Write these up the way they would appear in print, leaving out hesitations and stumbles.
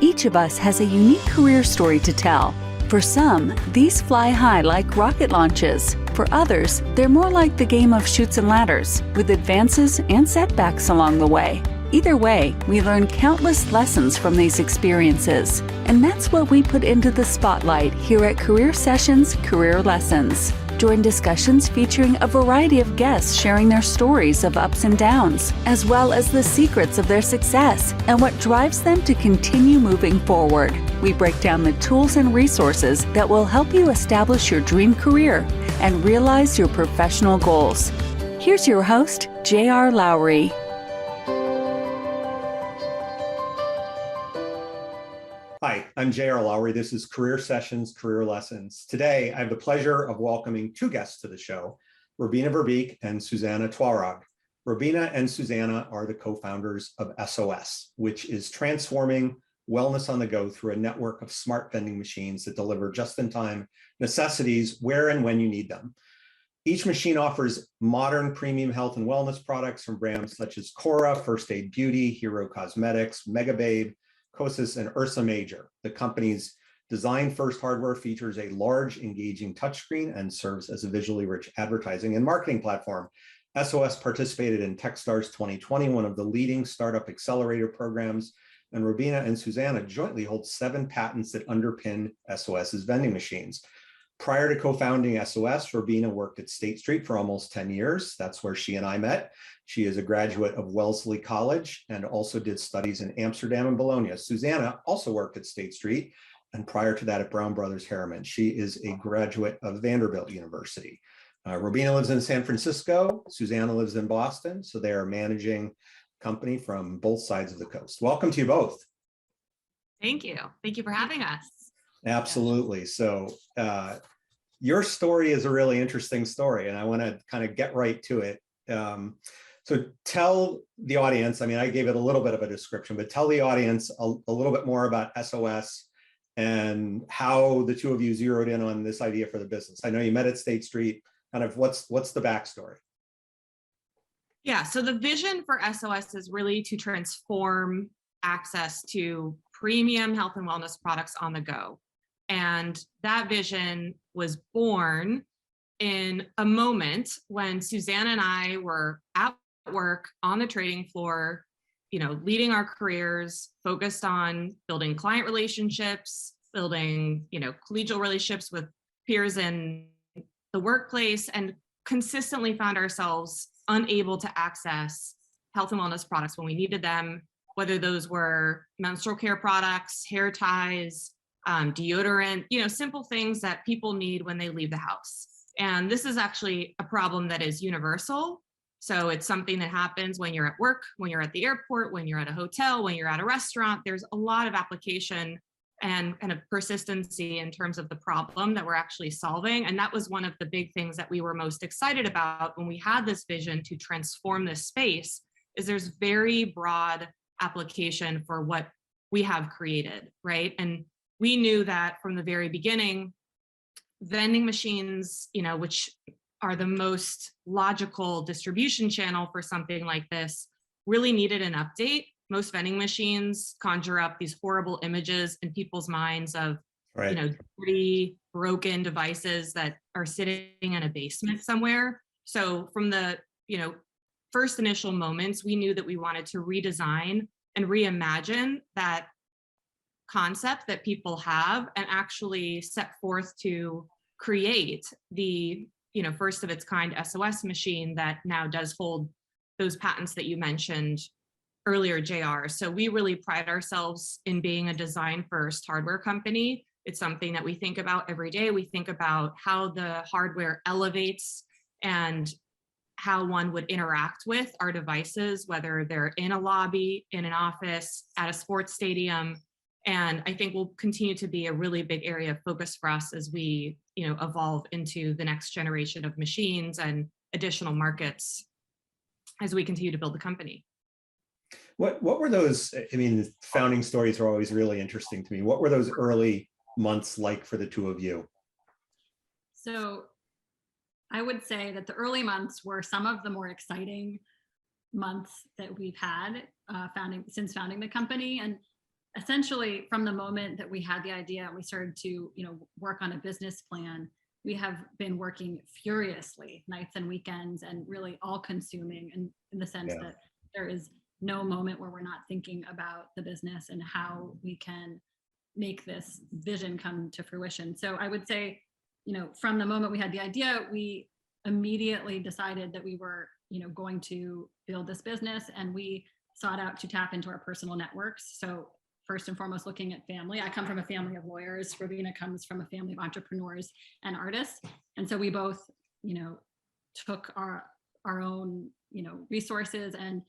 Each of us has a unique career story to tell. For some, these fly high like rocket launches. For others, they're more like the game of chutes and ladders, with advances and setbacks along the way. Either way, we learn countless lessons from these experiences, and that's what we put into the spotlight here at Career Sessions Career Lessons. Join discussions featuring a variety of guests sharing their stories of ups and downs, as well as the secrets of their success and what drives them to continue moving forward. We break down the tools and resources that will help you establish your dream career and realize your professional goals. Here's your host, J.R. Lowry. Hi, I'm J.R. Lowry. This is Career Sessions, Career Lessons. Today, I have the pleasure of welcoming two guests to the show, Robina Verbeek and Susanna Twarog. Robina and Susanna are the co-founders of SOS, which is transforming wellness on the go through a network of smart vending machines that deliver just-in-time necessities where and when you need them. Each machine offers modern premium health and wellness products from brands such as Cora, First Aid Beauty, Hero Cosmetics, Megababe, Kosas, and Ursa Major. The company's design-first hardware features a large, engaging touchscreen and serves as a visually rich advertising and marketing platform. SOS participated in Techstars 2020, one of the leading startup accelerator programs, and Robina and Susanna jointly hold 7 patents that underpin SOS's vending machines. Prior to co-founding SOS, Robina worked at State Street for almost 10 years. That's where she and I met. She is a graduate of Wellesley College and also did studies in Amsterdam and Bologna. Susanna also worked at State Street, and prior to that at Brown Brothers Harriman. She is a graduate of Vanderbilt University. Robina lives in San Francisco. Susanna lives in Boston. So they are managing company from both sides of the coast. Welcome to you both. Thank you. Thank you for having us. Absolutely. So your story is a really interesting story, and I want to kind of get right to it. So tell the audience, I mean, I gave it a little bit of a description, but tell the audience a little bit more about SOS and how the two of you zeroed in on this idea for the business. I know you met at State Street. Kind of what's the backstory? Yeah, so the vision for SOS is really to transform access to premium health and wellness products on the go. And that vision was born in a moment when Susanna and I were at work on the trading floor, leading our careers, focused on building client relationships, building, collegial relationships with peers in the workplace, and consistently found ourselves unable to access health and wellness products when we needed them, whether those were menstrual care products, hair ties, deodorant, simple things that people need when they leave the house. And this is actually a problem that is universal. So it's something that happens when you're at work, when you're at the airport, when you're at a hotel, when you're at a restaurant. There's a lot of application and kind of persistency in terms of the problem that we're actually solving. And that was one of the big things that we were most excited about when we had this vision to transform this space, is there's very broad application for what we have created, right? And we knew that from the very beginning, vending machines, which are the most logical distribution channel for something like this, really needed an update. Most vending machines conjure up these horrible images in people's minds of, dirty, broken devices that are sitting in a basement somewhere. So from the, first initial moments, we knew that we wanted to redesign and reimagine that concept that people have and actually set forth to create the first of its kind SOS machine that now does hold those patents that you mentioned earlier, JR. So we really pride ourselves in being a design first hardware company. It's something that we think about every day. We think about how the hardware elevates and how one would interact with our devices, whether they're in a lobby, in an office, at a sports stadium. And I think will continue to be a really big area of focus for us as we, evolve into the next generation of machines and additional markets as we continue to build the company. What were those? I mean, founding stories are always really interesting to me. What were those early months like for the two of you? So I would say that the early months were some of the more exciting months that we've had since founding the company. And essentially from the moment that we had the idea and we started to, work on a business plan, we have been working furiously nights and weekends and really all consuming, and in the sense that there is no moment where we're not thinking about the business and how we can make this vision come to fruition. So I would say, from the moment we had the idea, we immediately decided that we were, going to build this business, and we sought out to tap into our personal networks. So first and foremost, looking at family. I come from a family of lawyers. Robina comes from a family of entrepreneurs and artists. And so we both, took our own, resources and,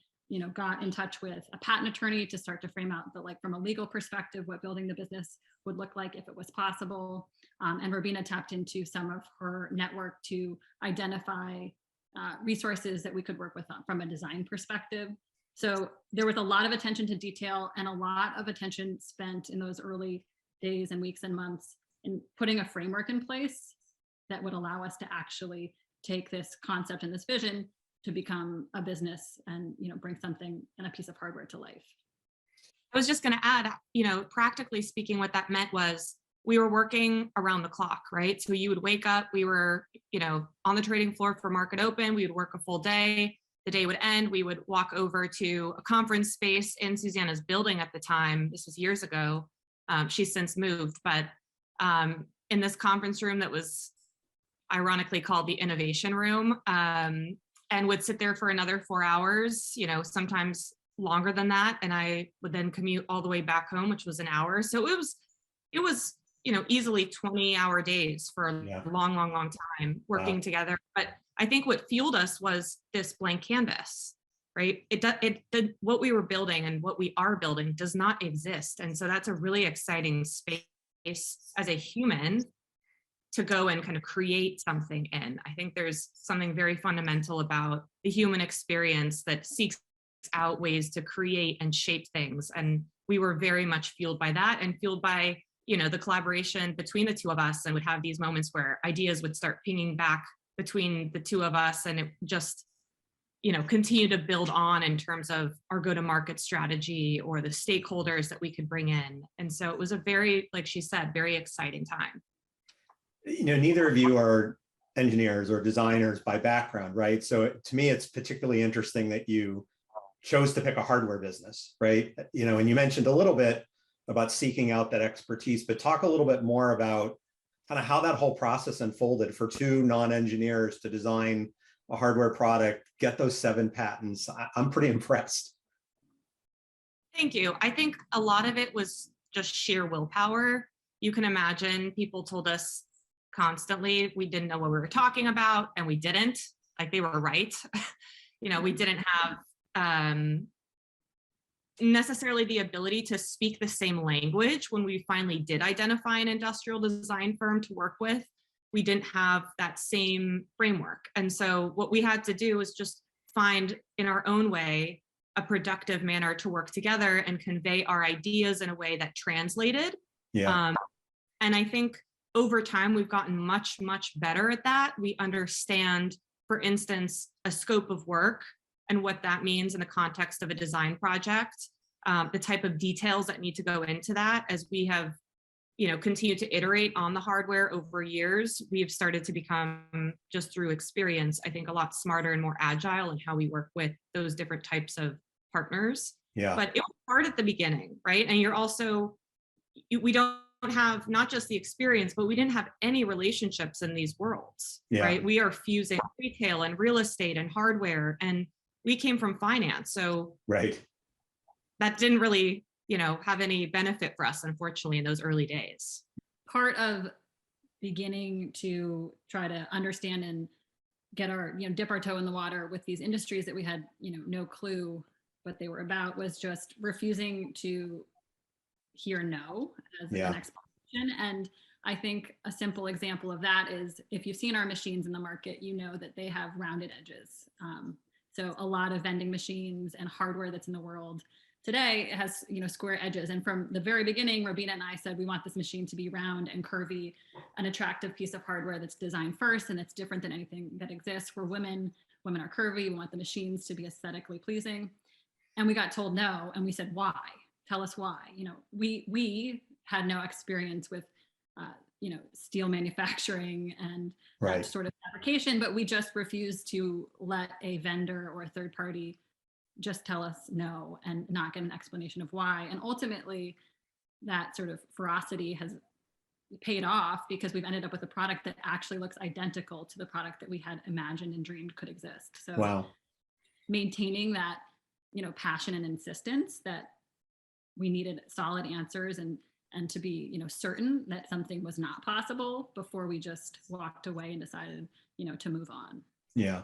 got in touch with a patent attorney to start to frame out from a legal perspective, what building the business would look like if it was possible. And Robina tapped into some of her network to identify resources that we could work with from a design perspective. So there was a lot of attention to detail and a lot of attention spent in those early days and weeks and months in putting a framework in place that would allow us to actually take this concept and this vision to become a business and, bring something and a piece of hardware to life. I was just going to add, practically speaking, what that meant was we were working around the clock, right? So you would wake up, we were, on the trading floor for market open, we would work a full day. The day would end, we would walk over to a conference space in Susanna's building at the time. This was years ago. She's since moved, but in this conference room that was ironically called the innovation room, and would sit there for another 4 hours, sometimes longer than that. And I would then commute all the way back home, which was an hour. So it was, easily 20-hour days for a long time working together. But I think what fueled us was this blank canvas, right? What we were building and what we are building does not exist. And so that's a really exciting space as a human to go and kind of create something in. I think there's something very fundamental about the human experience that seeks out ways to create and shape things. And we were very much fueled by that and fueled by, the collaboration between the two of us, and would have these moments where ideas would start pinging back between the two of us, and it just, continue to build on in terms of our go-to-market strategy or the stakeholders that we could bring in. And so it was a very, like she said, very exciting time. Neither of you are engineers or designers by background, right? So to me, it's particularly interesting that you chose to pick a hardware business, right? And you mentioned a little bit about seeking out that expertise, but talk a little bit more about kind of how that whole process unfolded for two non-engineers to design a hardware product, get those 7 patents. I'm pretty impressed. Thank you. I think a lot of it was just sheer willpower. You can imagine people told us constantly we didn't know what we were talking about, and we didn't. Like, they were right. We didn't have necessarily the ability to speak the same language. When we finally did identify an industrial design firm to work with, we didn't have that same framework. And so what we had to do was just find in our own way a productive manner to work together and convey our ideas in a way that translated. And I think over time, we've gotten much, much better at that. We understand, for instance, a scope of work and what that means in the context of a design project, the type of details that need to go into that. As we have, continued to iterate on the hardware over years, we've started to become, just through experience, I think, a lot smarter and more agile in how we work with those different types of partners. But it was hard at the beginning, right? And we don't have not just the experience, but we didn't have any relationships in these worlds, right? We are fusing retail and real estate and hardware, and we came from finance. So that didn't really, have any benefit for us, unfortunately, in those early days. Part of beginning to try to understand and get our, dip our toe in the water with these industries that we had, no clue what they were about, was just refusing to hear no as an explanation. And I think a simple example of that is, if you've seen our machines in the market, that they have rounded edges. So a lot of vending machines and hardware that's in the world today has, square edges. And from the very beginning, Robina and I said, we want this machine to be round and curvy, an attractive piece of hardware that's designed first and that's different than anything that exists. For women are curvy. We want the machines to be aesthetically pleasing. And we got told no. And we said, why? tell us why. We had no experience with, steel manufacturing and Right. that sort of fabrication, but we just refused to let a vendor or a third party just tell us no and not get an explanation of why. And ultimately, that sort of ferocity has paid off because we've ended up with a product that actually looks identical to the product that we had imagined and dreamed could exist. So Wow. maintaining that, passion and insistence that we needed solid answers and to be, certain that something was not possible before we just walked away and decided, to move on. Yeah.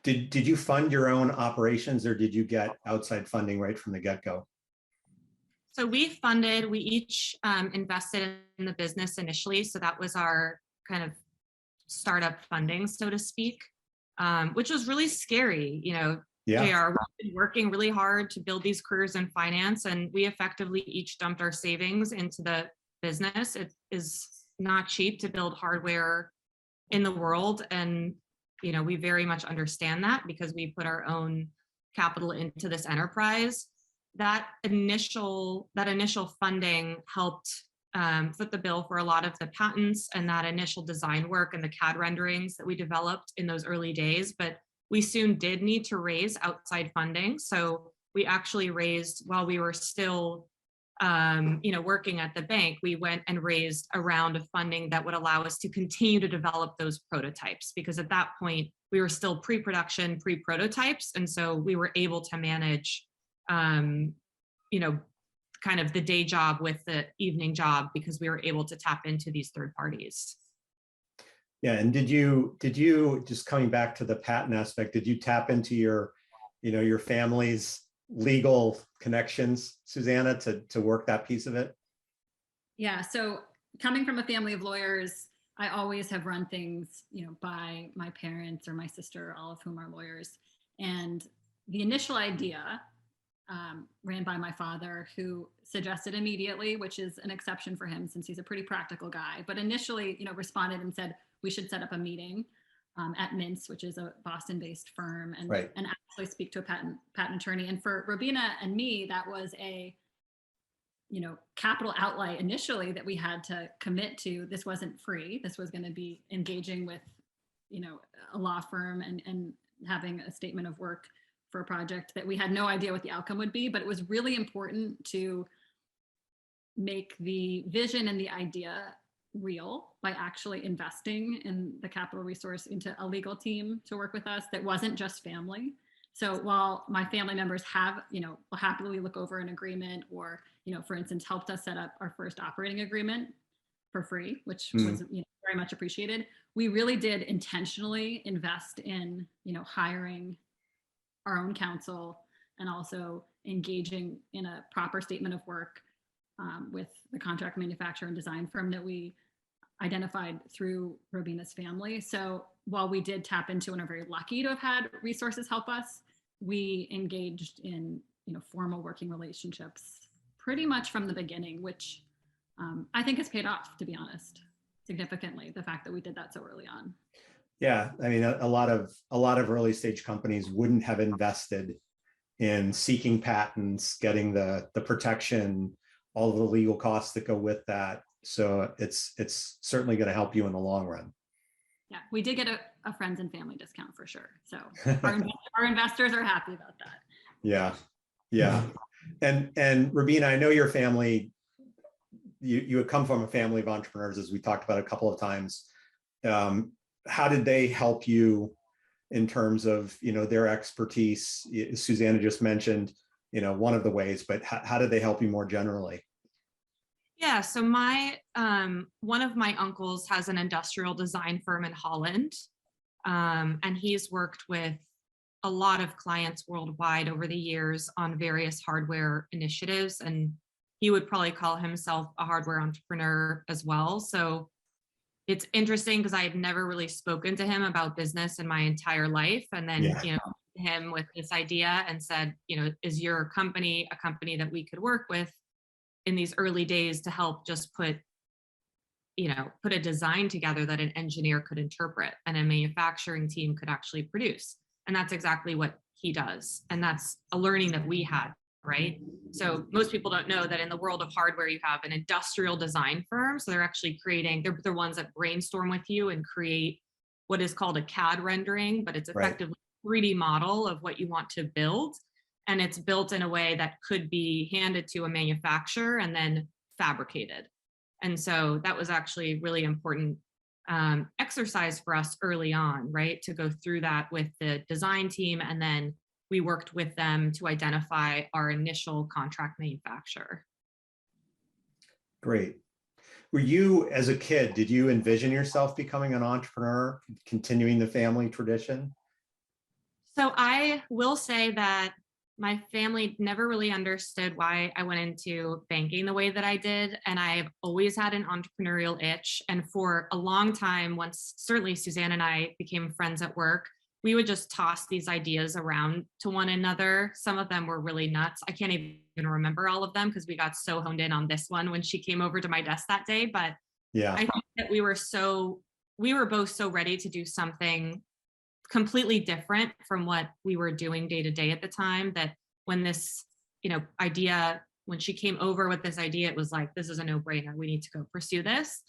Did you fund your own operations, or did you get outside funding right from the get-go? So we each invested in the business initially. So that was our kind of startup funding, so to speak, which was really scary. Yeah. JR, we've been working really hard to build these careers in finance, and we effectively each dumped our savings into the business. It is not cheap to build hardware in the world. And, we very much understand that because we put our own capital into this enterprise. That initial funding helped foot the bill for a lot of the patents and that initial design work and the CAD renderings that we developed in those early days. But we soon did need to raise outside funding. So we actually raised, while we were still working at the bank, we went and raised a round of funding that would allow us to continue to develop those prototypes, because at that point we were still pre-production, pre-prototypes. And so we were able to manage kind of the day job with the evening job because we were able to tap into these third parties. Yeah. And did you, just coming back to the patent aspect, did you tap into your family's legal connections, Susanna, to work that piece of it? Yeah. So coming from a family of lawyers, I always have run things, by my parents or my sister, all of whom are lawyers. And the initial idea ran by my father, who suggested immediately, which is an exception for him since he's a pretty practical guy, but initially, responded and said, we should set up a meeting at Mintz, which is a Boston-based firm, and Right. and actually speak to a patent attorney. And for Robina and me, that was a capital outlay initially that we had to commit to. This wasn't free. This was going to be engaging with a law firm and having a statement of work for a project that we had no idea what the outcome would be. But it was really important to make the vision and the idea real by actually investing in the capital resource into a legal team to work with us that wasn't just family. So while my family members have, will happily look over an agreement or, for instance, helped us set up our first operating agreement for free, which was very much appreciated, we really did intentionally invest in, hiring our own counsel and also engaging in a proper statement of work with the contract manufacturer and design firm that we identified through Robina's family. So while we did tap into and are very lucky to have had resources help us, we engaged in formal working relationships pretty much from the beginning, which I think has paid off, to be honest, significantly, the fact that we did that so early on. Yeah, I mean, a lot of early stage companies wouldn't have invested in seeking patents, getting the protection, all of the legal costs that go with that. So it's certainly going to help you in the long run. Yeah, we did get a friends and family discount for sure. So our investors are happy about that. Yeah. And Robina, I know your family, you had come from a family of entrepreneurs, as we talked about a couple of times. How did they help you in terms of, their expertise? Susanna just mentioned, one of the ways, but how did they help you more generally? Yeah, so one of my uncles has an industrial design firm in Holland, and he's worked with a lot of clients worldwide over the years on various hardware initiatives, and he would probably call himself a hardware entrepreneur as well. So it's interesting because I had never really spoken to him about business in my entire life, and then him with this idea and said, is your company a company that we could work with in these early days to help just put a design together that an engineer could interpret and a manufacturing team could actually produce. And that's exactly what he does. And that's a learning that we had right? So most people don't know that in the world of hardware, you have an industrial design firm. So they're actually creating, they're the ones that brainstorm with you and create what is called a CAD rendering, but it's Right. effectively a 3D model of what you want to build. And it's built in a way that could be handed to a manufacturer and then fabricated. And so that was actually really important exercise for us early on, right? To go through that with the design team. And then we worked with them to identify our initial contract manufacturer. Great. Were you, as a kid, did you envision yourself becoming an entrepreneur, continuing the family tradition? So I will say that my family never really understood why I went into banking the way that I did. And I've always had an entrepreneurial itch. And for a long time, once certainly Susanna and I became friends at work, we would just toss these ideas around to one another. Some of them were really nuts. I can't even remember all of them because we got so honed in on this one when she came over to my desk that day. But Yeah. I think that we were both so ready to do something completely different from what we were doing day to day at the time, that when this, idea, when she came over with this idea, it was like, this is a no-brainer. We need to go pursue this.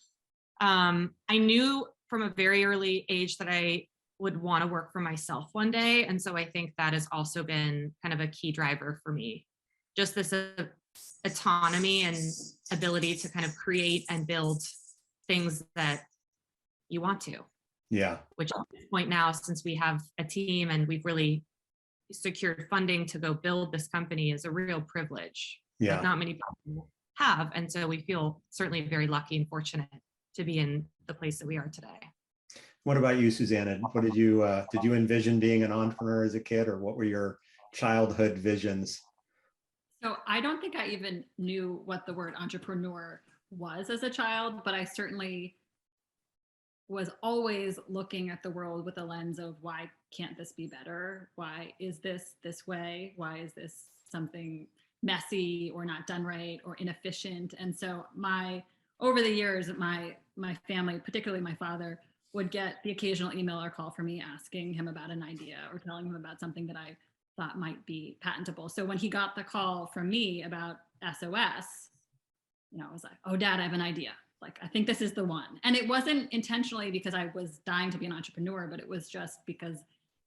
I knew from a very early age that I would want to work for myself one day. And so I think that has also been kind of a key driver for me. Just this autonomy and ability to kind of create and build things that you want to. Yeah. Which at this point now, since we have a team and we've really secured funding to go build this company, is a real privilege. Yeah. Like not many people have. And so we feel certainly very lucky and fortunate to be in the place that we are today. What about you, Susanna? What did you envision being an entrepreneur as a kid, or what were your childhood visions? So I don't think I even knew what the word entrepreneur was as a child, but I certainly was always looking at the world with a lens of, why can't this be better? Why is this way? Why is this something messy or not done right or inefficient? And so over the years, my family, particularly my father, would get the occasional email or call from me asking him about an idea or telling him about something that I thought might be patentable. So when he got the call from me about SOS, I was like, oh, Dad, I have an idea. Like, I think this is the one. And it wasn't intentionally because I was dying to be an entrepreneur, but it was just because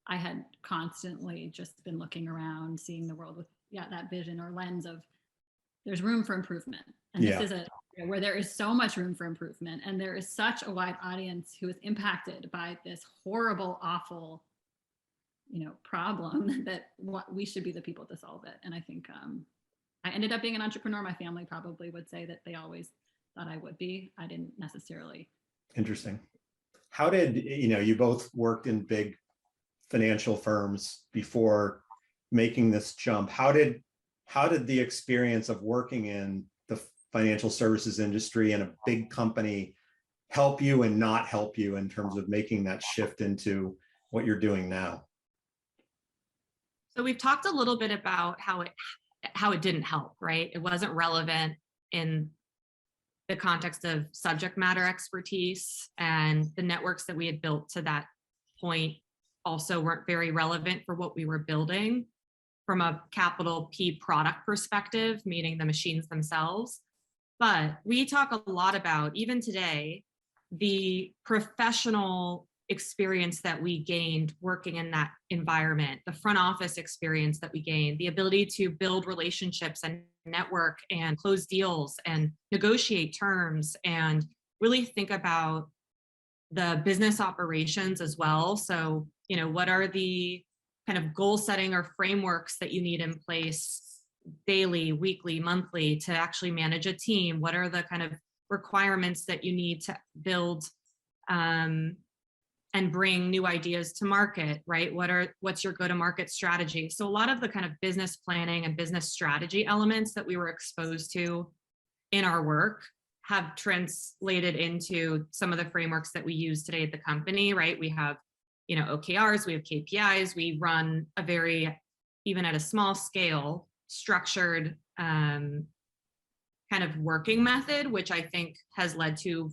I had constantly just been looking around, seeing the world with that vision or lens of, there's room for improvement. And this is where there is so much room for improvement. And there is such a wide audience who is impacted by this horrible, awful, problem that we should be the people to solve it. And I think I ended up being an entrepreneur. My family probably would say that they always thought I would be. I didn't necessarily. Interesting. How did, you both worked in big financial firms before making this jump. How did the experience of working in the financial services industry in a big company help you and not help you in terms of making that shift into what you're doing now? So we've talked a little bit about how it didn't help, right? It wasn't relevant in the context of subject matter expertise, and the networks that we had built to that point also weren't very relevant for what we were building from a capital P product perspective, meaning the machines themselves. But we talk a lot about, even today, the professional experience that we gained working in that environment, the front office experience that we gained, the ability to build relationships and network and close deals and negotiate terms and really think about the business operations as well. So, what are the kind of goal setting or frameworks that you need in place daily, weekly, monthly to actually manage a team? What are the kind of requirements that you need to build and bring new ideas to market, right? What's your go-to-market strategy? So a lot of the kind of business planning and business strategy elements that we were exposed to in our work have translated into some of the frameworks that we use today at the company, right? We have, OKRs, we have KPIs, we run a very, even at a small scale, structured kind of working method, which I think has led to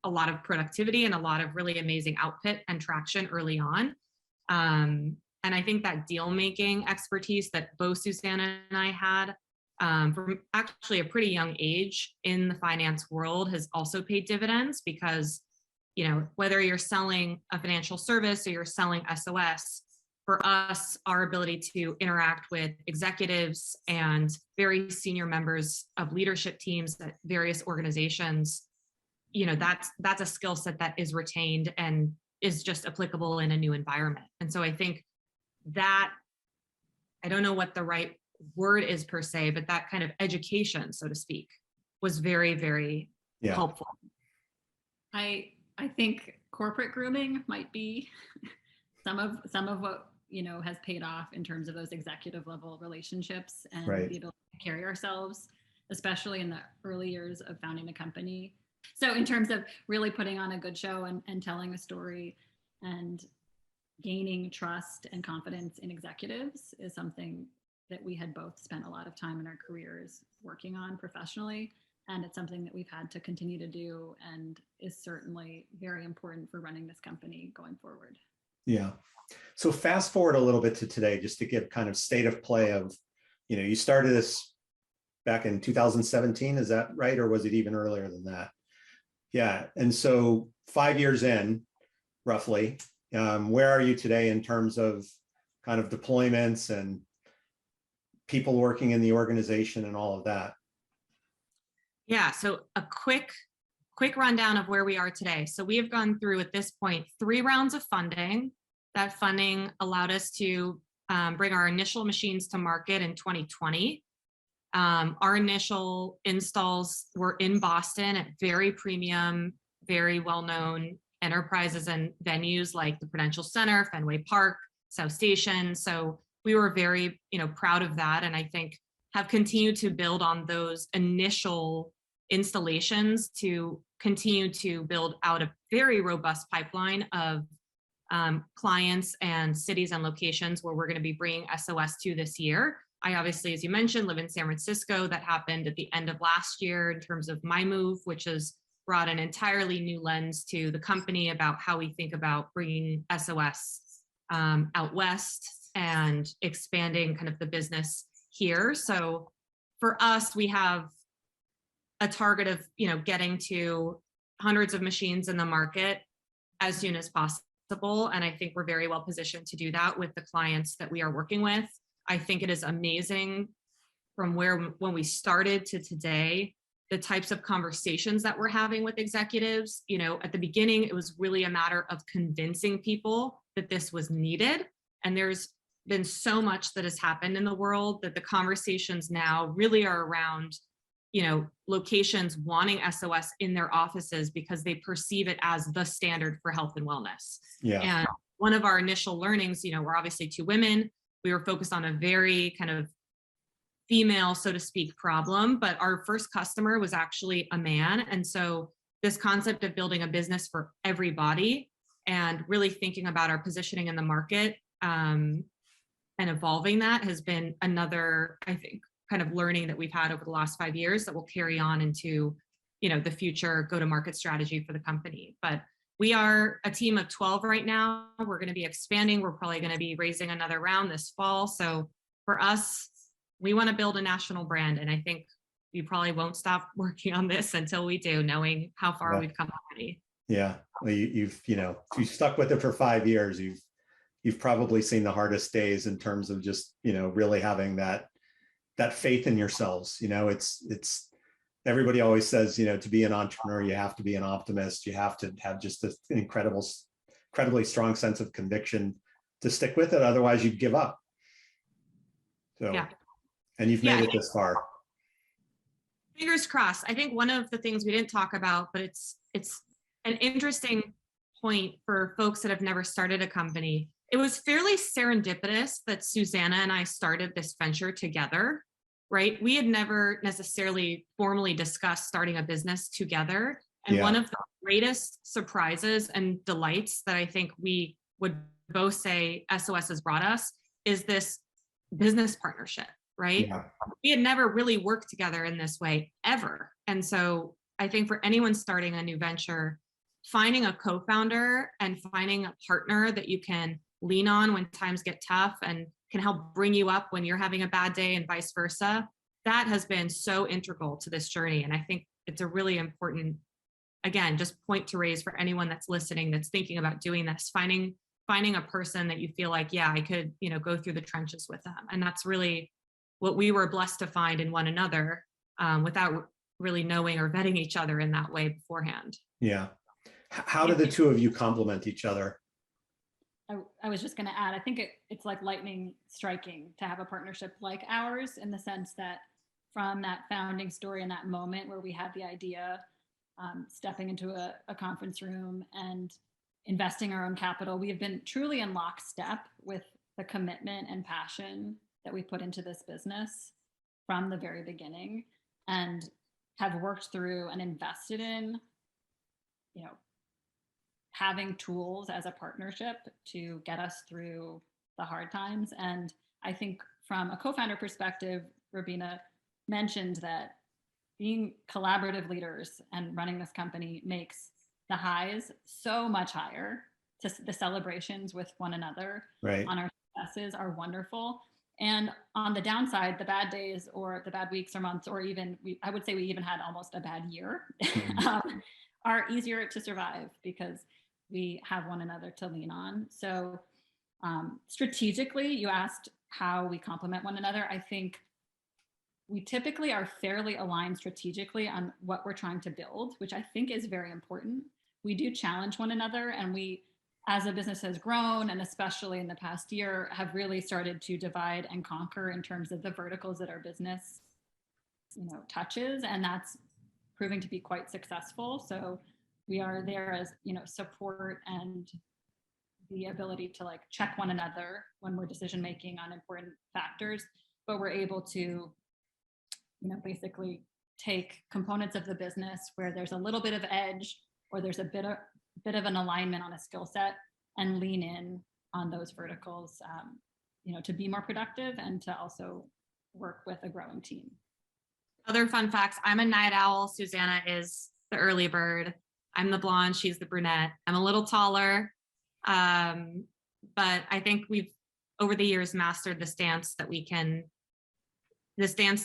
a lot of productivity and a lot of really amazing output and traction early on. And I think that deal making expertise that both Susanna and I had from actually a pretty young age in the finance world has also paid dividends, because, you know, whether you're selling a financial service or you're selling SOS, for us, our ability to interact with executives and very senior members of leadership teams at various organizations, you know, that's a skill set that is retained and is just applicable in a new environment. And so I think that, I don't know what the right word is per se, but that kind of education, so to speak, was very, very helpful. I think corporate grooming might be some of what, you know, has paid off in terms of those executive level relationships and the ability to carry ourselves, especially in the early years of founding a company. So in terms of really putting on a good show and telling a story and gaining trust and confidence in executives is something that we had both spent a lot of time in our careers working on professionally. And it's something that we've had to continue to do and is certainly very important for running this company going forward. Yeah. So fast forward a little bit to today, just to give kind of state of play of, you know, you started this back in 2017, is that right? Or was it even earlier than that? Yeah. And so 5 years in, roughly, where are you today in terms of kind of deployments and people working in the organization and all of that? Yeah, so a quick rundown of where we are today. So we have gone through at this point 3 rounds of funding. That funding allowed us to bring our initial machines to market in 2020. Our initial installs were in Boston at very premium, very well-known enterprises and venues like the Prudential Center, Fenway Park, South Station. So we were very, you know, proud of that, and I think have continued to build on those initial installations to continue to build out a very robust pipeline of clients and cities and locations where we're going to be bringing SOS to this year. I obviously, as you mentioned, live in San Francisco. That happened at the end of last year in terms of my move, which has brought an entirely new lens to the company about how we think about bringing SOS out west and expanding kind of the business here. So for us, we have a target of, you know, getting to hundreds of machines in the market as soon as possible. And I think we're very well positioned to do that with the clients that we are working with. I think it is amazing from when we started to today, the types of conversations that we're having with executives. You know, at the beginning, it was really a matter of convincing people that this was needed. And there's been so much that has happened in the world that the conversations now really are around, you know, locations wanting SOS in their offices because they perceive it as the standard for health and wellness. Yeah. And one of our initial learnings, you know, we're obviously 2 women. We were focused on a very kind of female, so to speak, problem, but our first customer was actually a man. And so this concept of building a business for everybody and really thinking about our positioning in the market and evolving that has been another, I think, kind of learning that we've had over the last 5 years that will carry on into, you know, the future go-to-market strategy for the company. But we are a team of 12 right now. We're going to be expanding. We're probably going to be raising another round this fall. So for us, we want to build a national brand. And I think we probably won't stop working on this until we do, knowing how far we've come already. Yeah. Well, you've stuck with it for 5 years. You've probably seen the hardest days in terms of just, you know, really having that faith in yourselves. You know, it's everybody always says, you know, to be an entrepreneur, you have to be an optimist. You have to have just an incredibly strong sense of conviction to stick with it. Otherwise you'd give up. So, yeah. And you've made it this far. Fingers crossed. I think one of the things we didn't talk about, but it's an interesting point for folks that have never started a company. It was fairly serendipitous that Susanna and I started this venture together, right? We had never necessarily formally discussed starting a business together. And one of the greatest surprises and delights that I think we would both say SOS has brought us is this business partnership, right? Yeah. We had never really worked together in this way ever. And so I think for anyone starting a new venture, finding a co-founder and finding a partner that you can lean on when times get tough and can help bring you up when you're having a bad day and vice versa. That has been so integral to this journey. And I think it's a really important, again, just point to raise for anyone that's listening, that's thinking about doing this, finding a person that you feel like, yeah, I could, go through the trenches with them. And that's really what we were blessed to find in one another, without really knowing or vetting each other in that way beforehand. Yeah. How do the two of you complement each other? I was just going to add, I think it's like lightning striking to have a partnership like ours, in the sense that from that founding story and that moment where we had the idea, stepping into a conference room and investing our own capital, we have been truly in lockstep with the commitment and passion that we put into this business from the very beginning, and have worked through and invested in, having tools as a partnership to get us through the hard times. And I think from a co-founder perspective, Robina mentioned that being collaborative leaders and running this company makes the highs so much higher. Just the celebrations with one another Right. on our successes are wonderful. And on the downside, the bad days or the bad weeks or months, or even I would say we even had almost a bad year, are easier to survive because we have one another to lean on. So strategically, you asked how we complement one another. I think we typically are fairly aligned strategically on what we're trying to build, which I think is very important. We do challenge one another, and we, as a business has grown, and especially in the past year, have really started to divide and conquer in terms of the verticals that our business, touches, and that's proving to be quite successful. So we are there as, support and the ability to check one another when we're decision making on important factors, but we're able to, basically take components of the business where there's a little bit of edge or there's a bit of an alignment on a skill set, and lean in on those verticals, to be more productive and to also work with a growing team. Other fun facts: I'm a night owl. Susanna is the early bird. I'm the blonde. She's the brunette. I'm a little taller. But I think we've, over the years, mastered the stance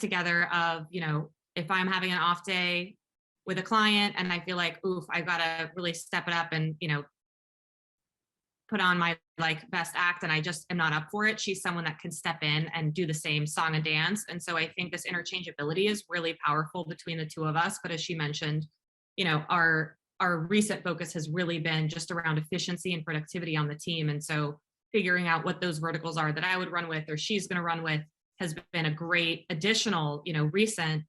together of, if I'm having an off day with a client and I feel like, oof, I've got to really step it up and, put on my best act, and I just am not up for it, she's someone that can step in and do the same song and dance. And so I think this interchangeability is really powerful between the two of us. But as she mentioned, our recent focus has really been just around efficiency and productivity on the team. And so figuring out what those verticals are that I would run with or she's going to run with has been a great additional, recent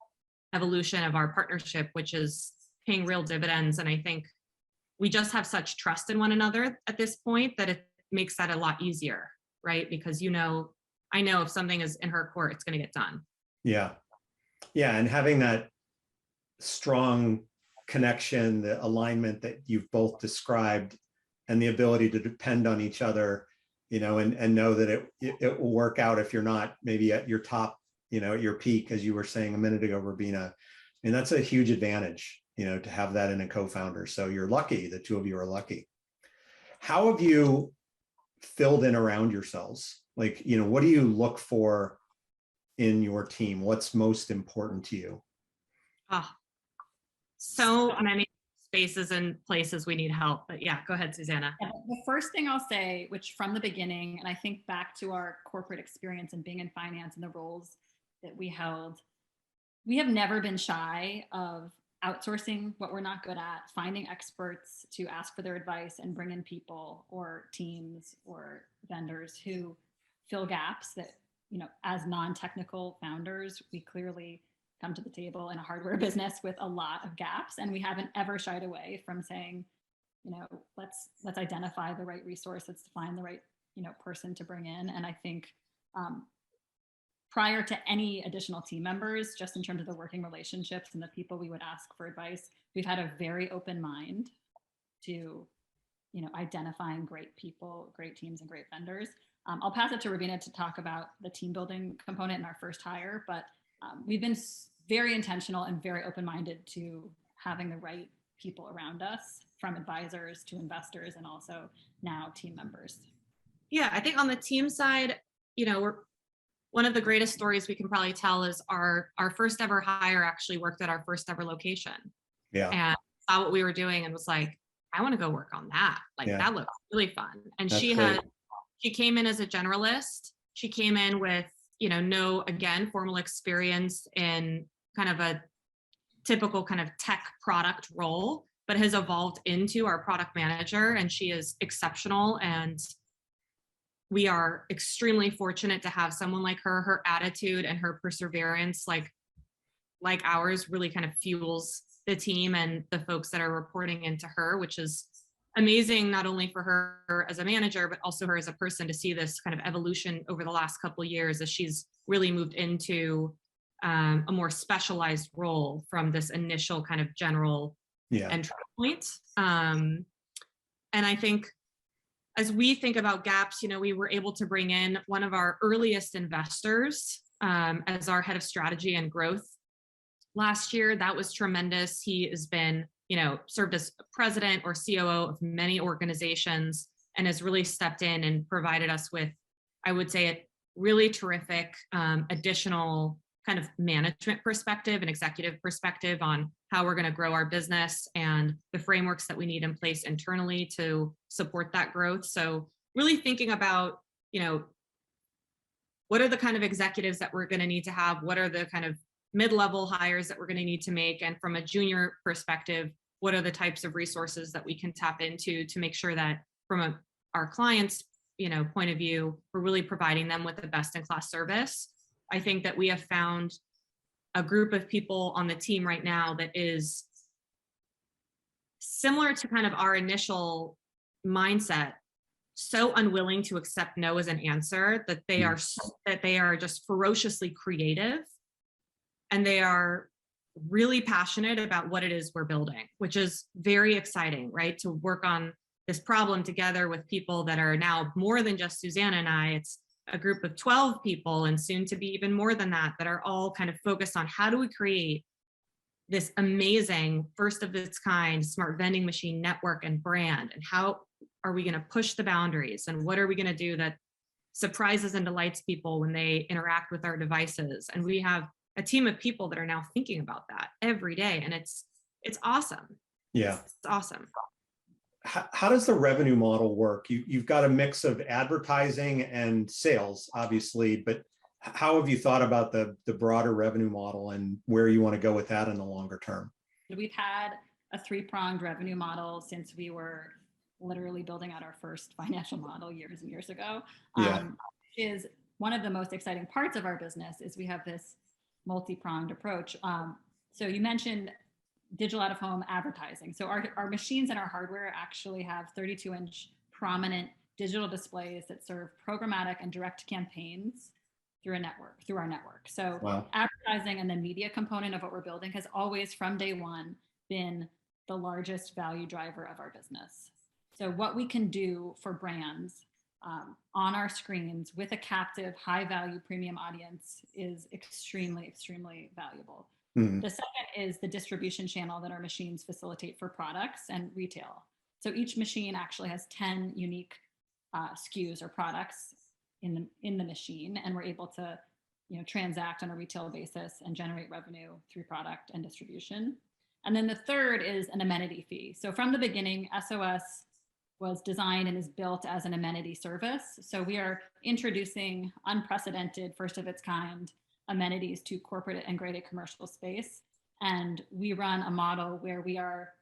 evolution of our partnership, which is paying real dividends. And I think we just have such trust in one another at this point that it makes that a lot easier, right? Because, I know if something is in her court, it's going to get done. Yeah. Yeah. And having that strong connection, the alignment that you've both described, and the ability to depend on each other, and know that it will work out if you're not maybe at your top, at your peak, as you were saying a minute ago, Robina. And that's a huge advantage, to have that in a co-founder. So you're lucky, the two of you are lucky. How have you filled in around yourselves? What do you look for in your team? What's most important to you? So many spaces and places we need help. But yeah, go ahead, Susanna. The first thing I'll say, which from the beginning, and I think back to our corporate experience and being in finance and the roles that we held, we have never been shy of outsourcing what we're not good at, finding experts to ask for their advice and bring in people or teams or vendors who fill gaps that, as non-technical founders, we clearly come to the table in a hardware business with a lot of gaps, and we haven't ever shied away from saying, let's identify the right resource, let's find the right, person to bring in. And I think prior to any additional team members, just in terms of the working relationships and the people we would ask for advice, we've had a very open mind to, identifying great people, great teams, and great vendors. I'll pass it to Robina to talk about the team building component in our first hire, but we've been very intentional and very open-minded to having the right people around us, from advisors to investors, and also now team members. Yeah, I think on the team side, we're one of the greatest stories we can probably tell is our first ever hire actually worked at our first ever location Yeah. and saw what we were doing and was like, I want to go work on that. Like Yeah. that looks really fun. And That's great. she came in as a generalist. She came in with, no, again, formal experience in kind of a typical kind of tech product role, but has evolved into our product manager, and she is exceptional. And we are extremely fortunate to have someone like her. Her attitude and her perseverance, like ours, really kind of fuels the team and the folks that are reporting into her, which is amazing, not only for her as a manager, but also her as a person, to see this kind of evolution over the last couple of years as she's really moved into a more specialized role from this initial kind of general entry point. And I think as we think about gaps, we were able to bring in one of our earliest investors as our head of strategy and growth last year. That was tremendous. He has been, served as president or COO of many organizations and has really stepped in and provided us with, I would say, a really terrific additional kind of management perspective and executive perspective on how we're going to grow our business and the frameworks that we need in place internally to support that growth. So really thinking about, what are the kind of executives that we're going to need to have? What are the kind of mid-level hires that we're going to need to make? And from a junior perspective, what are the types of resources that we can tap into to make sure that from our clients, point of view, we're really providing them with the best-in-class service. I think that we have found a group of people on the team right now that is similar to kind of our initial mindset, so unwilling to accept no as an answer, that they are just ferociously creative, and they are really passionate about what it is we're building, which is very exciting, right? To work on this problem together with people that are now more than just Susanna and I. It's a group of 12 people, and soon to be even more than that, that are all kind of focused on how do we create this amazing, first of its kind smart vending machine network and brand, and how are we going to push the boundaries, and what are we going to do that surprises and delights people when they interact with our devices. And we have a team of people that are now thinking about that every day, and it's awesome. Yeah, it's awesome. How does the revenue model work? You've got a mix of advertising and sales, obviously, but how have you thought about the broader revenue model and where you want to go with that in the longer term? We've had a three-pronged revenue model since we were literally building out our first financial model years and years ago. Is one of the most exciting parts of our business is we have this multi-pronged approach. So you mentioned digital out-of-home advertising. So our machines and our hardware actually have 32-inch prominent digital displays that serve programmatic and direct campaigns through our network. So advertising and the media component of what we're building has always, from day one, been the largest value driver of our business. So what we can do for brands on our screens with a captive, high-value premium audience is extremely, extremely valuable. The second is the distribution channel that our machines facilitate for products and retail. So each machine actually has 10 unique SKUs or products in the machine, and we're able to transact on a retail basis and generate revenue through product and distribution. And then the third is an amenity fee. So from the beginning, SOS was designed and is built as an amenity service. So we are introducing unprecedented, first of its kind amenities to corporate and graded commercial space. And we run a model where we are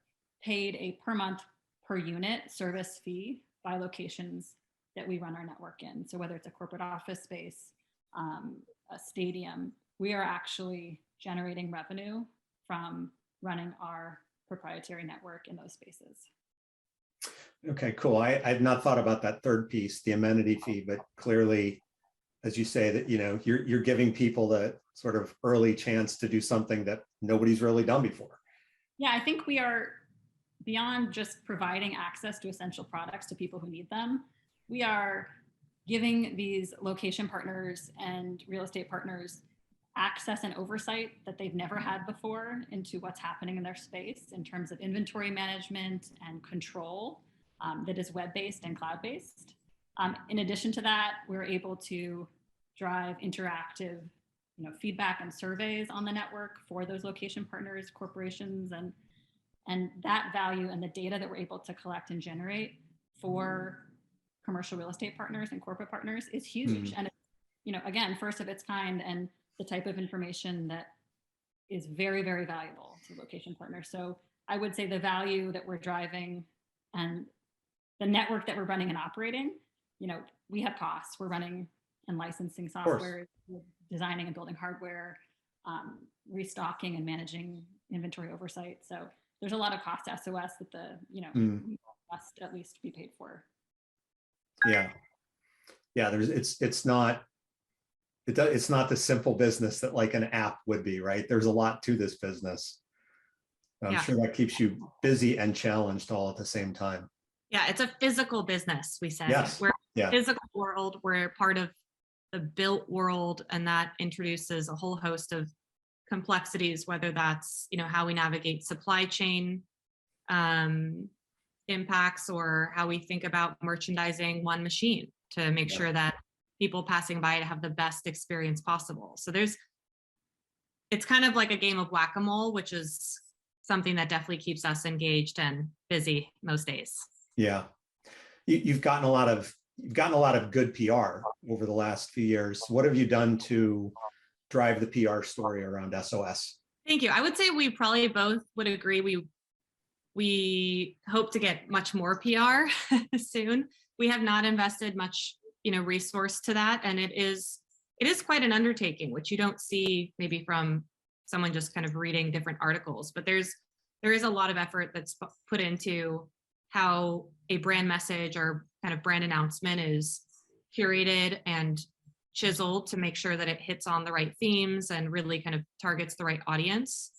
paid a per month per unit service fee by locations that we run our network in. So whether it's a corporate office space, a stadium, we are actually generating revenue from running our proprietary network in those spaces. Okay, cool. I had not thought about that third piece, the amenity fee, but clearly, as you say, that you're giving people the sort of early chance to do something that nobody's really done before. Yeah, I think we are beyond just providing access to essential products to people who need them. We are giving these location partners and real estate partners access and oversight that they've never had before into what's happening in their space in terms of inventory management and control that is web-based and cloud-based. In addition to that, we're able to drive interactive, feedback and surveys on the network for those location partners, corporations, and that value and the data that we're able to collect and generate for commercial real estate partners and corporate partners is huge. And again, first of its kind, and the type of information that is very, very valuable to location partners. So I would say the value that we're driving and the network that we're running and operating, we have costs. We're running and licensing software, designing and building hardware, restocking and managing inventory oversight. So there's a lot of cost to SOS that we must at least be paid for. Yeah. It's not the simple business that like an app would be, right? There's a lot to this business. I'm sure that keeps you busy and challenged all at the same time. Yeah, it's a physical business, we say. Yes. We're in the physical world, we're part of the built world, and that introduces a whole host of complexities, whether that's, how we navigate supply chain impacts, or how we think about merchandising one machine to make sure that people passing by to have the best experience possible. So it's kind of like a game of whack-a-mole, which is something that definitely keeps us engaged and busy most days. Yeah. You've gotten a lot of good PR over the last few years. What have you done to drive the PR story around SOS? Thank you. I would say we probably both would agree. We hope to get much more PR soon. We have not invested much, resource to that. And it is quite an undertaking, which you don't see maybe from someone just kind of reading different articles, but there is a lot of effort that's put into how a brand message or kind of brand announcement is curated and chiseled to make sure that it hits on the right themes and really kind of targets the right audience.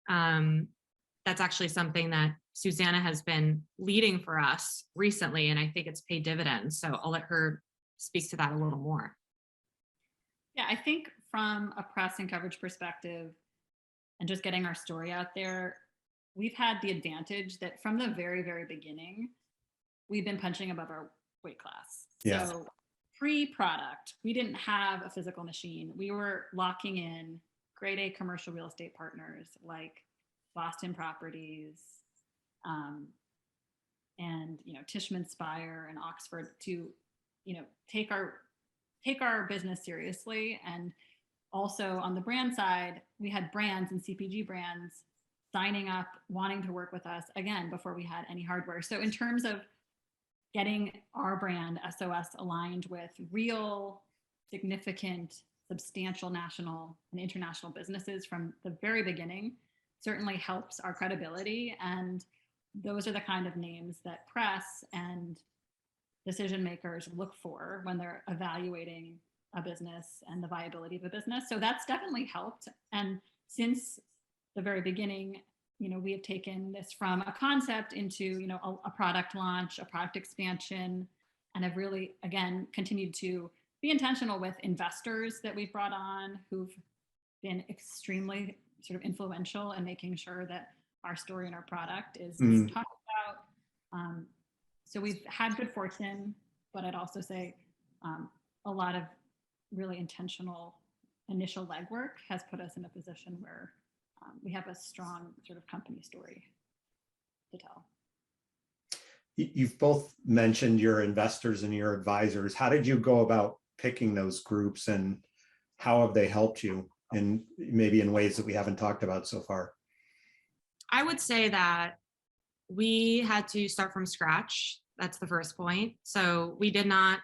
That's actually something that Susanna has been leading for us recently, and I think it's paid dividends. So I'll let her speak to that a little more. Yeah, I think from a press and coverage perspective and just getting our story out there, we've had the advantage that from the very, very beginning, we've been punching above our weight class. Yeah. So pre-product, we didn't have a physical machine. We were locking in grade A commercial real estate partners like Boston Properties and Tishman Speyer and Oxford to take our business seriously. And also on the brand side, we had brands and CPG brands signing up, wanting to work with us again before we had any hardware. So in terms of getting our brand SOS aligned with real, significant, substantial national and international businesses from the very beginning certainly helps our credibility. And those are the kind of names that press and decision makers look for when they're evaluating a business and the viability of a business. So that's definitely helped. And since the very beginning, we have taken this from a concept into, a product launch, a product expansion, and have really, again, continued to be intentional with investors that we've brought on who've been extremely sort of influential in making sure that our story and our product is talked about. So we've had good fortune, but I'd also say a lot of really intentional initial legwork has put us in a position where we have a strong sort of company story to tell. You've both mentioned your investors and your advisors. How did you go about picking those groups, and how have they helped you, and maybe in ways that we haven't talked about so far? I would say that we had to start from scratch. That's the first point. So we did not,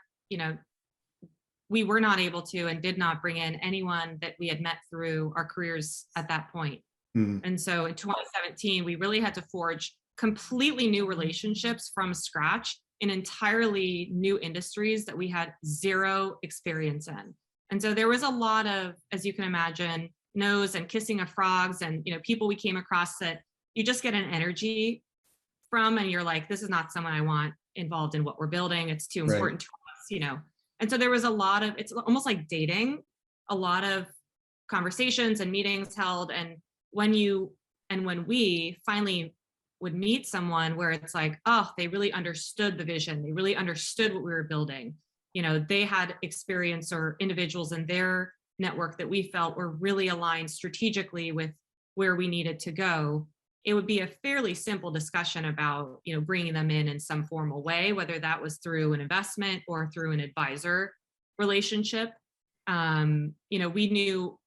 we were not able to and did not bring in anyone that we had met through our careers at that point. And so in 2017, we really had to forge completely new relationships from scratch in entirely new industries that we had zero experience in. And so there was a lot of, as you can imagine, no's and kissing of frogs and, people we came across that you just get an energy from, and you're like, this is not someone I want involved in what we're building. It's too important to us, And so there was a lot of, it's almost like dating, a lot of conversations and meetings held. And when we finally would meet someone where it's like, oh, they really understood the vision, they really understood what we were building, they had experience or individuals in their network that we felt were really aligned strategically with where we needed to go, it would be a fairly simple discussion about, bringing them in some formal way, whether that was through an investment or through an advisor relationship. We knew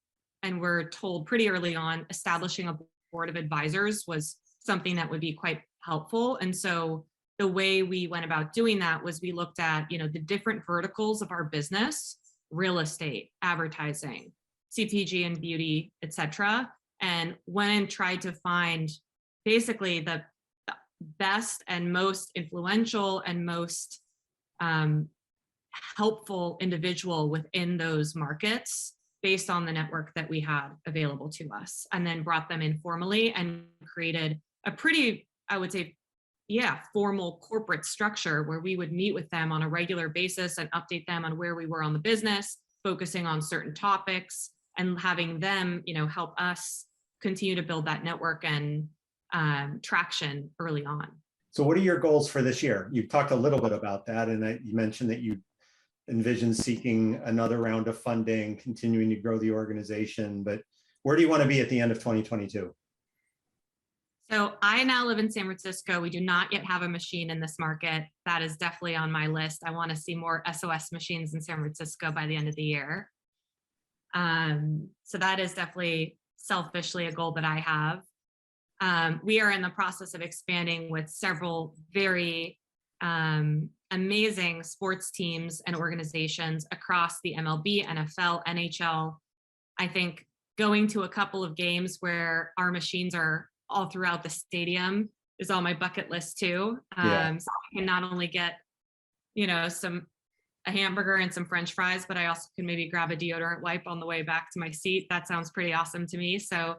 and were told pretty early on, establishing a board of advisors was something that would be quite helpful. And so the way we went about doing that was we looked at, the different verticals of our business, real estate, advertising, CPG and beauty, et cetera, and went and tried to find basically the best and most influential and most helpful individual within those markets based on the network that we had available to us, and then brought them in formally and created a pretty, I would say, formal corporate structure where we would meet with them on a regular basis and update them on where we were on the business, focusing on certain topics, and having them, help us continue to build that network and traction early on. So what are your goals for this year? You've talked a little bit about that, and you mentioned that you envision seeking another round of funding, continuing to grow the organization, but where do you want to be at the end of 2022? So I now live in San Francisco. We do not yet have a machine in this market. That is definitely on my list. I want to see more SOS machines in San Francisco by the end of the year. So that is definitely selfishly a goal that I have. We are in the process of expanding with several very amazing sports teams and organizations across the MLB, NFL, NHL. I think going to a couple of games where our machines are all throughout the stadium is on my bucket list too. So I can not only get, a hamburger and some French fries, but I also can maybe grab a deodorant wipe on the way back to my seat. That sounds pretty awesome to me. So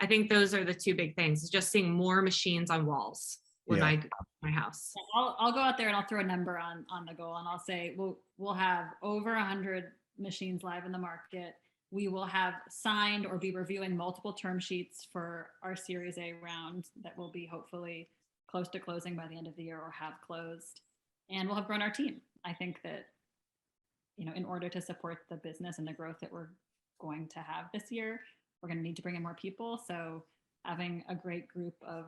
I think those are the two big things, is just seeing more machines on walls when I go to my house. I'll go out there and I'll throw a number on the goal, and I'll say we'll have over 100 machines live in the market. We will have signed or be reviewing multiple term sheets for our Series A round that will be hopefully close to closing by the end of the year or have closed. And we'll have grown our team. I think that, in order to support the business and the growth that we're going to have this year, we're going to need to bring in more people. So having a great group of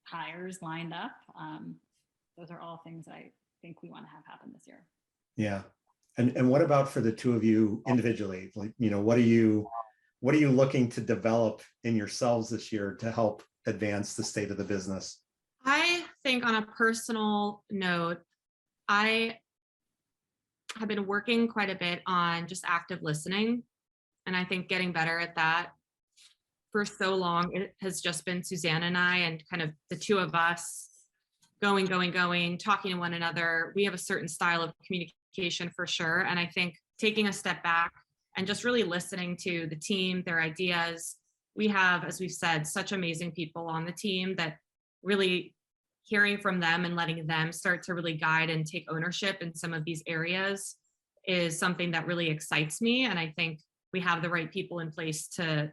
hires lined up, those are all things that I think we want to have happen this year. Yeah. And what about for the two of you individually? Like, what are you looking to develop in yourselves this year to help advance the state of the business? I think on a personal note, I have been working quite a bit on just active listening. And I think getting better at that. For so long, it has just been Susanna and I, and kind of the two of us going, talking to one another. We have a certain style of communication for sure. And I think taking a step back and just really listening to the team, their ideas. We have, as we've said, such amazing people on the team that really hearing from them and letting them start to really guide and take ownership in some of these areas is something that really excites me. And I think we have the right people in place to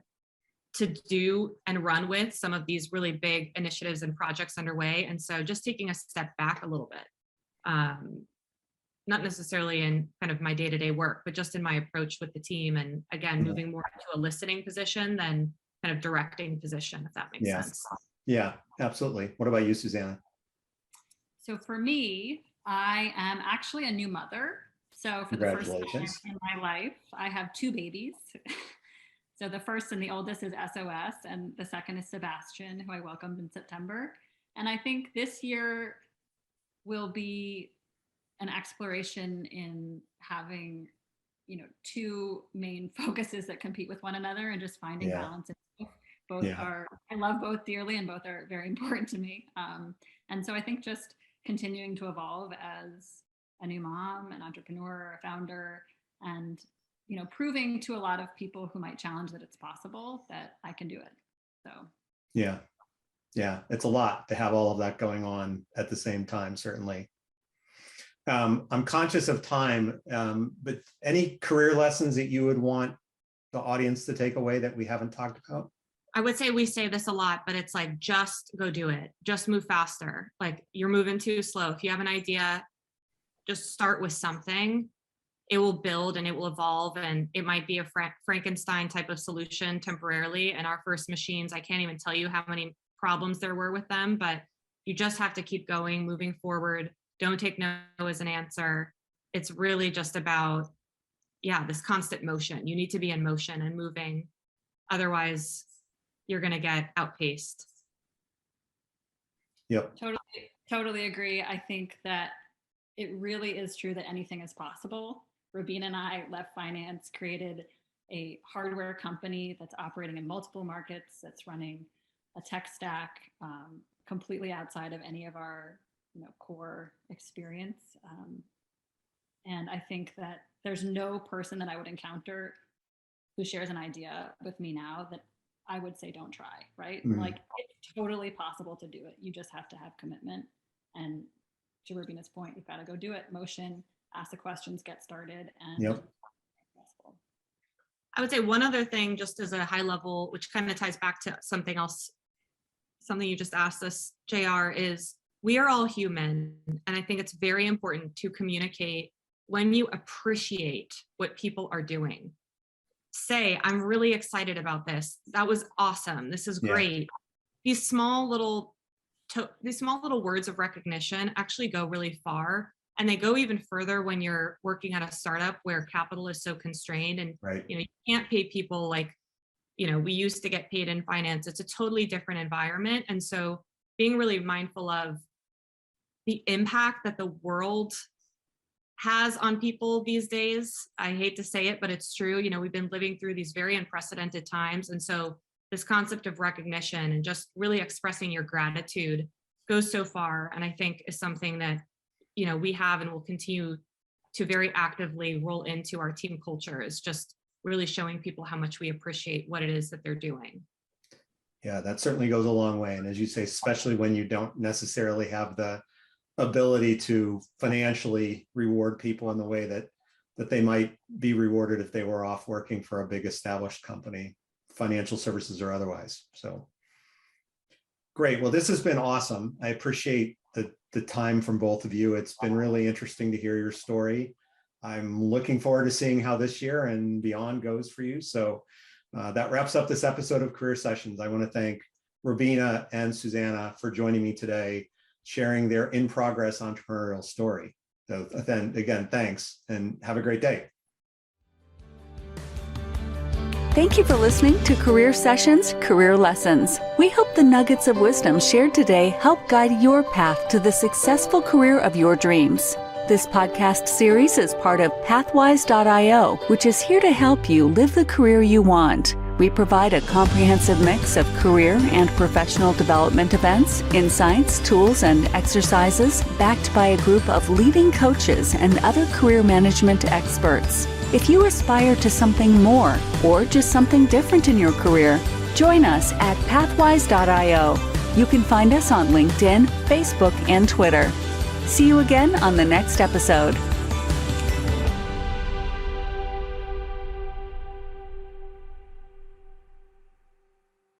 do and run with some of these really big initiatives and projects underway. And so just taking a step back a little bit, not necessarily in kind of my day-to-day work, but just in my approach with the team. And again, moving more into a listening position than kind of directing position, if that makes sense. Yeah, absolutely. What about you, Susanna? So for me, I am actually a new mother. So for the first time in my life, I have two babies. So the first and the oldest is SOS, and the second is Sebastian, who I welcomed in September. And I think this year will be an exploration in having, two main focuses that compete with one another and just finding balance in both. I love both dearly, and both are very important to me. And so I think just continuing to evolve as a new mom, an entrepreneur, a founder, and proving to a lot of people who might challenge that it's possible that I can do it. So yeah, it's a lot to have all of that going on at the same time, certainly. I'm conscious of time, but any career lessons that you would want the audience to take away that we haven't talked about? I would say we say this a lot, but it's like, just go do it. Just move faster. Like, you're moving too slow. If you have an idea, just start with something. it will build and it will evolve, and it might be a Frankenstein type of solution temporarily. And our first machines, I can't even tell you how many problems there were with them, but you just have to keep going, moving forward. Don't take no as an answer. It's really just about, this constant motion. You need to be in motion and moving. Otherwise, you're going to get outpaced. Yep. Totally agree. I think that it really is true that anything is possible. Robina and I left finance, created a hardware company that's operating in multiple markets, that's running a tech stack completely outside of any of our core experience. And I think that there's no person that I would encounter who shares an idea with me now that I would say don't try, right? Like, it's totally possible to do it. You just have to have commitment. And to Robina's point, you've got to go do it. Motion, ask the questions, get started. And I would say one other thing, just as a high level, which kind of ties back to something else, something you just asked us, JR, is we are all human. And I think it's very important to communicate when you appreciate what people are doing. Say, I'm really excited about this. That was awesome. This is great. These small little words of recognition actually go really far, and they go even further when you're working at a startup where capital is so constrained, and you can't pay people like we used to get paid in finance. It's a totally different environment, and so being really mindful of the impact that the world has on people these days. I hate to say it, but it's true. We've been living through these very unprecedented times, and so this concept of recognition and just really expressing your gratitude goes so far, and I think is something that we have and will continue to very actively roll into our team culture, is just really showing people how much we appreciate what it is that they're doing. Yeah, that certainly goes a long way. And as you say, especially when you don't necessarily have the ability to financially reward people in the way that they might be rewarded if they were off working for a big established company, financial services or otherwise. So great. Well, this has been awesome. I appreciate the time from both of you. It's been really interesting to hear your story. I'm looking forward to seeing how this year and beyond goes for you. So that wraps up this episode of Career Sessions. I want to thank Robina and Susanna for joining me today, sharing their in-progress entrepreneurial story. So then again, thanks and have a great day. Thank you for listening to Career Sessions, Career Lessons. We hope the nuggets of wisdom shared today help guide your path to the successful career of your dreams. This podcast series is part of Pathwise.io, which is here to help you live the career you want. We provide a comprehensive mix of career and professional development events, insights, tools, and exercises backed by a group of leading coaches and other career management experts. If you aspire to something more or just something different in your career, join us at Pathwise.io. You can find us on LinkedIn, Facebook, and Twitter. See you again on the next episode.